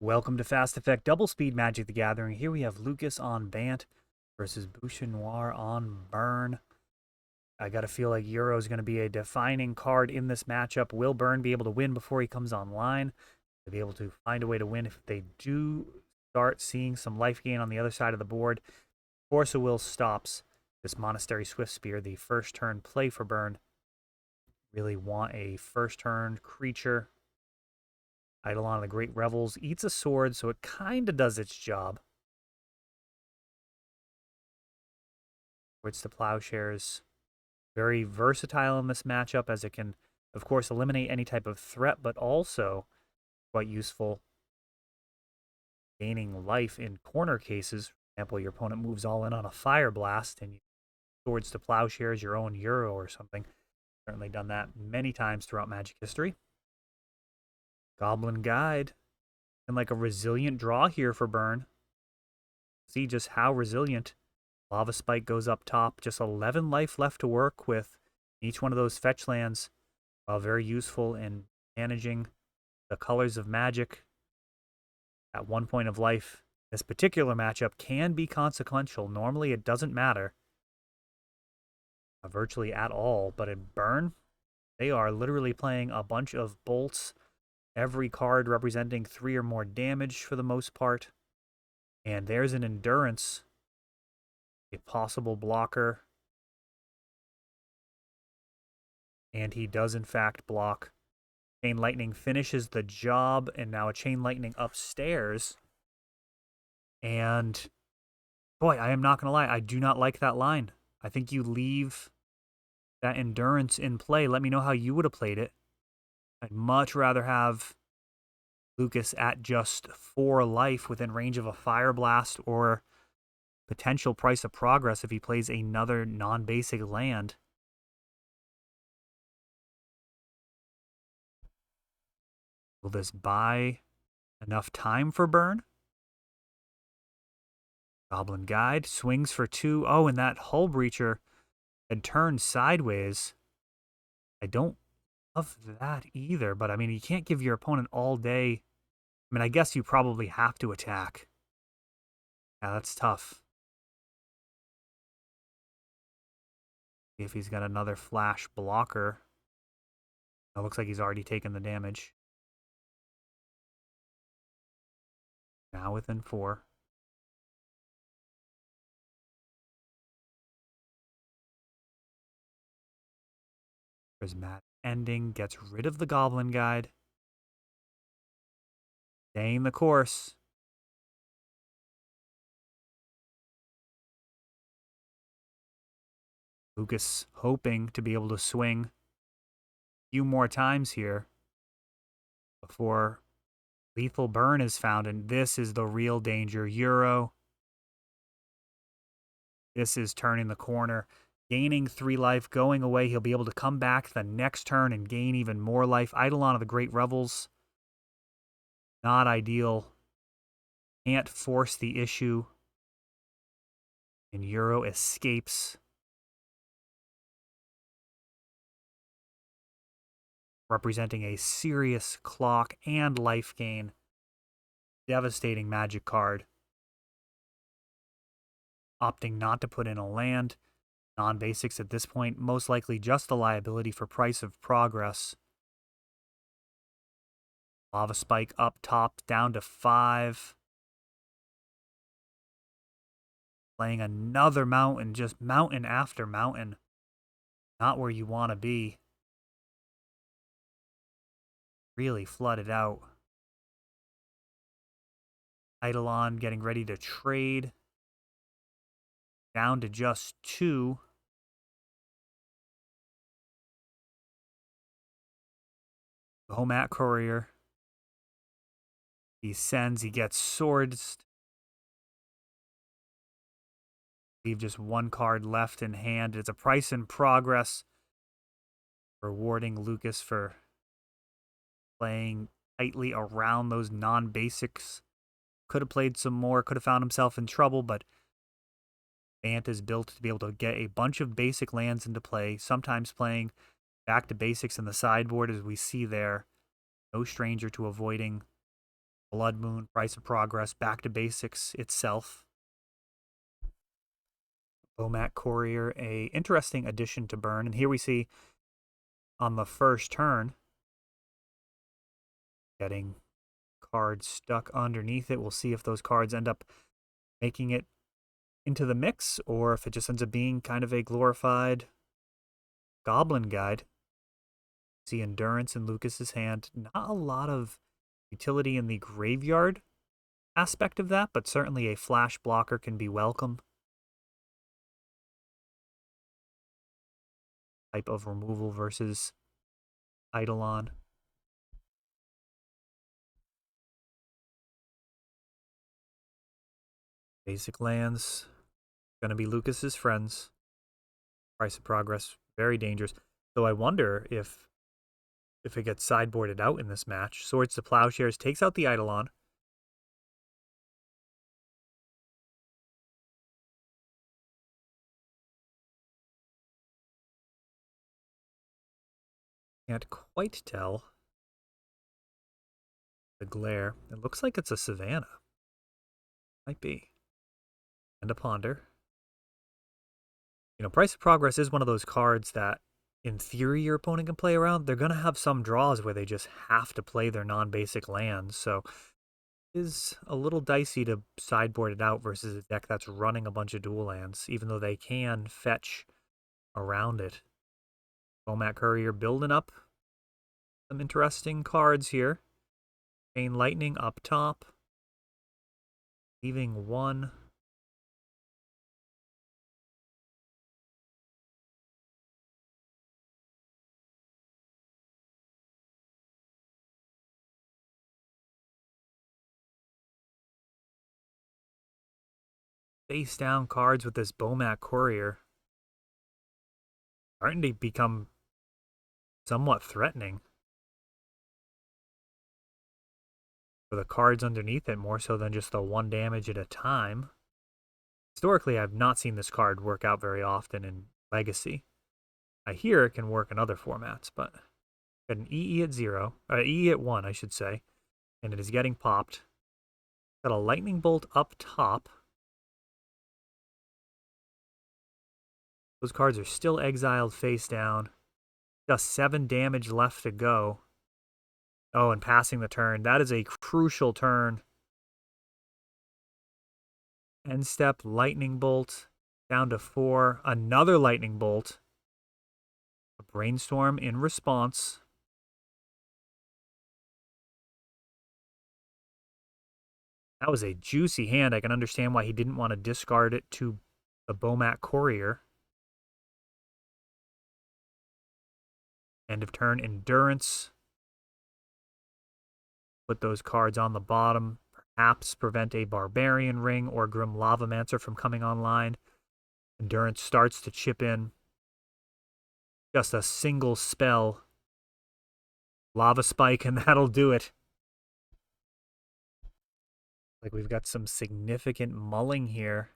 Welcome to Fast Effect Double Speed Magic the Gathering. Here we have Lucas on Bant versus Boucher Noir on Burn. I got to feel like Euro is going to be a defining card in this matchup. Will Burn be able to win before he comes online? To be able to find a way to win if they do start seeing some life gain on the other side of the board. Force of Will stops this Monastery Swift Spear, the first turn play for Burn. Really want a first turn creature. Eidolon of the Great Revels eats a sword, so it kind of does its job. Which the Plowshares very versatile in this matchup, as it can, of course, eliminate any type of threat, but also quite useful gaining life in corner cases. For example, your opponent moves all in on a Fire Blast and you Swords to Plowshares your own Euro or something. Certainly done that many times throughout Magic history. Goblin Guide. And like a resilient draw here for Burn. See just how resilient. Lava Spike goes up top. Just 11 life left to work with. Each one of those fetch lands, while very useful in managing the colors of Magic at one point of life, this particular matchup can be consequential. Normally it doesn't matter virtually at all, but in Burn, they are literally playing a bunch of bolts, every card representing 3 or more damage for the most part. And there's an Endurance, a possible blocker. And he does in fact block. Chain Lightning finishes the job, and now a Chain Lightning upstairs. And boy, I am not going to lie, I do not like that line. I think you leave that Endurance in play. Let me know how you would have played it. I'd much rather have Lucas at just 4 life within range of a Fire Blast or potential Price of Progress if he plays another non-basic land. Will this buy enough time for Burn? Goblin Guide swings for 2. Oh, and that Hull Breacher had turned sideways. I don't love that either, but I mean, you can't give your opponent all day. I mean, I guess you probably have to attack. Yeah, that's tough. See if he's got another flash blocker. It looks like he's already taken the damage. Now within 4. Prismatic Ending gets rid of the Goblin Guide. Staying the course. Lucas hoping to be able to swing a few more times here before lethal burn is found, and this is the real danger. Euro. This is turning the corner. Gaining 3 life, going away. He'll be able to come back the next turn and gain even more life. Eidolon of the Great Revels. Not ideal. Can't force the issue. And Euro escapes. Representing a serious clock and life gain. Devastating Magic card. Opting not to put in a land. Non-basics at this point, most likely just the liability for Price of Progress. Lava Spike up top, down to 5. Playing another mountain, just mountain after mountain. Not where you want to be. Really flooded out. Eidolon getting ready to trade. Down to just 2. Homat Courier. He sends, he gets swords. Leave just 1 card left in hand. It's a Price in Progress. Rewarding Lucas for playing tightly around those non-basics. Could have played some more, could have found himself in trouble, but Bant is built to be able to get a bunch of basic lands into play, sometimes playing back to basics in the sideboard, as we see there. No stranger to avoiding Blood Moon, Price of Progress, Back to Basics itself. Bomat Courier, a interesting addition to burn. And here we see on the first turn, getting cards stuck underneath it. We'll see if those cards end up making it into the mix or if it just ends up being kind of a glorified Goblin Guide. See Endurance in Lucas's hand. Not a lot of utility in the graveyard aspect of that, but certainly a flash blocker can be welcome. Type of removal versus Eidolon. Basic lands. Going to be Lucas's friends. Price of Progress, very dangerous. Though I wonder if it gets sideboarded out in this match. Swords to Plowshares takes out the Eidolon. Can't quite tell the glare. It looks like it's a Savannah. Might be. And a Ponder. You know, Price of Progress is one of those cards that, in theory, your opponent can play around. They're going to have some draws where they just have to play their non-basic lands. So it is a little dicey to sideboard it out versus a deck that's running a bunch of dual lands, even though they can fetch around it. Bomat Courier building up some interesting cards here. Chain Lightning up top. Leaving one. Face down cards with this Bomat Courier. Starting to become somewhat threatening. For the cards underneath it, more so than just the 1 damage at a time. Historically, I've not seen this card work out very often in Legacy. I hear it can work in other formats, but got an EE at 0, EE at 1, I should say, and it is getting popped. Got a Lightning Bolt up top. Those cards are still exiled face down. Just 7 damage left to go. Oh, and passing the turn. That is a crucial turn. End step, Lightning Bolt. Down to 4. Another Lightning Bolt. A Brainstorm in response. That was a juicy hand. I can understand why he didn't want to discard it to the Bomat Courier. End of turn, Endurance. Put those cards on the bottom. Perhaps prevent a Barbarian Ring or Grim Lavamancer from coming online. Endurance starts to chip in. Just a single spell. Lava Spike, and that'll do it. Like we've got some significant mulling here.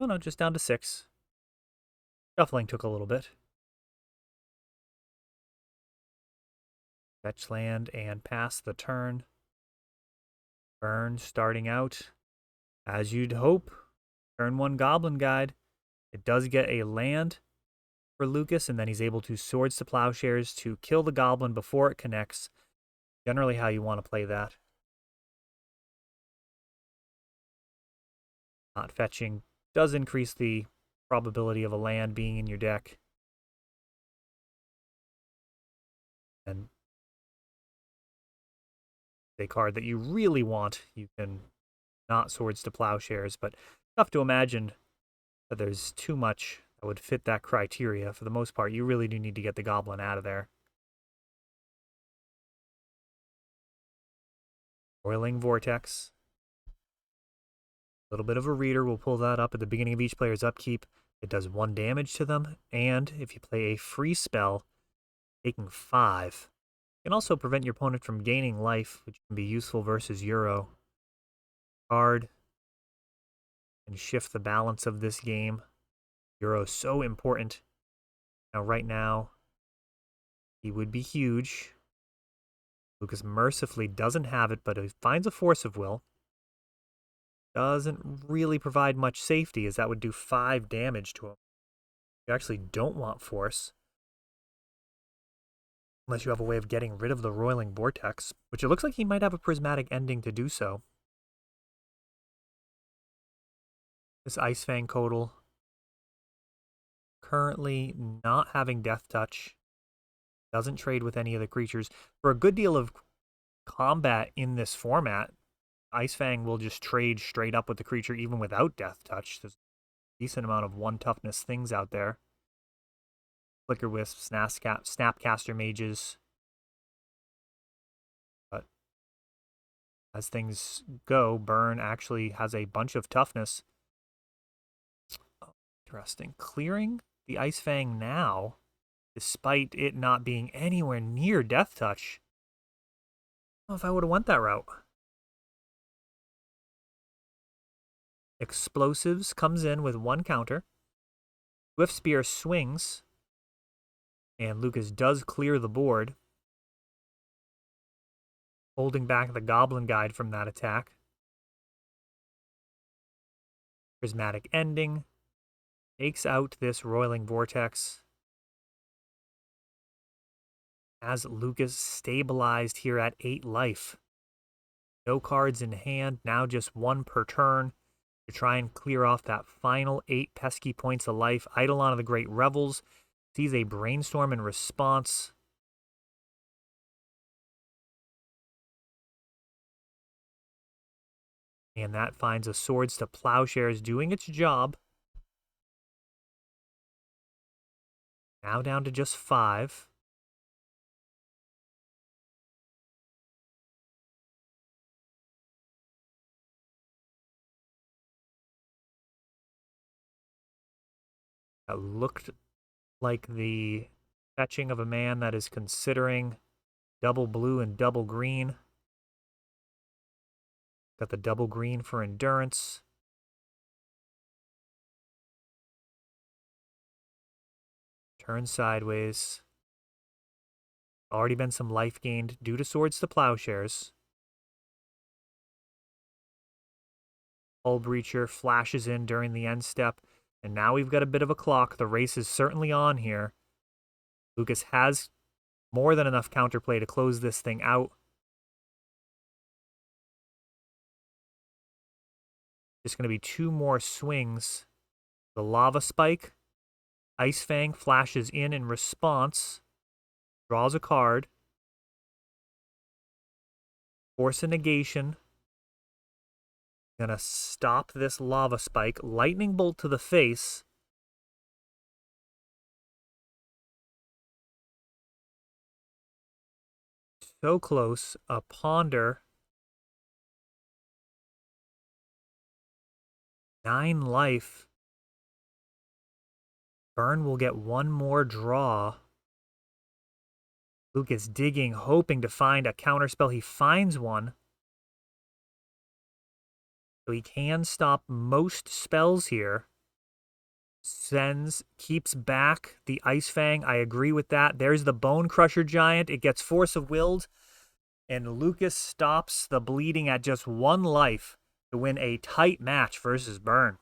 Oh no, just down to 6. Shuffling took a little bit. Fetch land and pass the turn. Burn starting out. As you'd hope. Turn 1 Goblin Guide. It does get a land for Lucas, and then he's able to Swords to Plowshares to kill the Goblin before it connects. Generally how you want to play that. Not fetching does increase the probability of a land being in your deck. And a card that you really want, you can not Swords to Plowshares, but tough to imagine that there's too much that would fit that criteria. For the most part, you really do need to get the Goblin out of there. Boiling Vortex. A little bit of a reader. We'll pull that up at the beginning of each player's upkeep. It does 1 damage to them, and if you play a free spell, taking 5. It can also prevent your opponent from gaining life, which can be useful versus Euro. Card and shift the balance of this game. Euro is so important. Now, right now, he would be huge. Lucas mercifully doesn't have it, but he finds a Force of Will. Doesn't really provide much safety, as that would do 5 damage to him. You actually don't want Force. Unless you have a way of getting rid of the Roiling Vortex, which it looks like he might have a prismatic ending to do so. This Ice Fang Codal currently not having Death Touch. Doesn't trade with any of the creatures. For a good deal of combat in this format, Ice Fang will just trade straight up with the creature even without Death Touch. There's a decent amount of 1 toughness things out there. Flicker Wisps, Snapcaster Mages. But as things go, Burn actually has a bunch of toughness. Oh, interesting. Clearing the Ice Fang now, despite it not being anywhere near Death Touch. I don't know if I would have went that route. Explosives comes in with 1 counter. Swift Spear swings. And Lucas does clear the board, holding back the Goblin Guide from that attack. Prismatic Ending takes out this Roiling Vortex. As Lucas stabilized here at 8 life. No cards in hand, now just 1 per turn to try and clear off that final 8 pesky points of life. Eidolon of the Great Revels sees a Brainstorm in response. And that finds a Swords to Plowshares doing its job. Now down to just 5. That looked like the fetching of a man that is considering double blue and double green. Got the double green for endurance. Turn sideways. Already been some life gained due to Swords to Plowshares. Hull Breacher flashes in during the end step. And now we've got a bit of a clock. The race is certainly on here. Lucas has more than enough counterplay to close this thing out. Just going to be 2 more swings. The Lava Spike. Ice Fang flashes in response. Draws a card. Force a negation. Gonna stop this Lava Spike. Lightning Bolt to the face. So close. A Ponder. 9 life. Burn will get 1 more draw. Lucas digging, hoping to find a counterspell. He finds one. So he can stop most spells here. Keeps back the Ice Fang. I agree with that. There's the Bone Crusher Giant. It gets Force of Willed. And Lucas stops the bleeding at just 1 life to win a tight match versus Burn.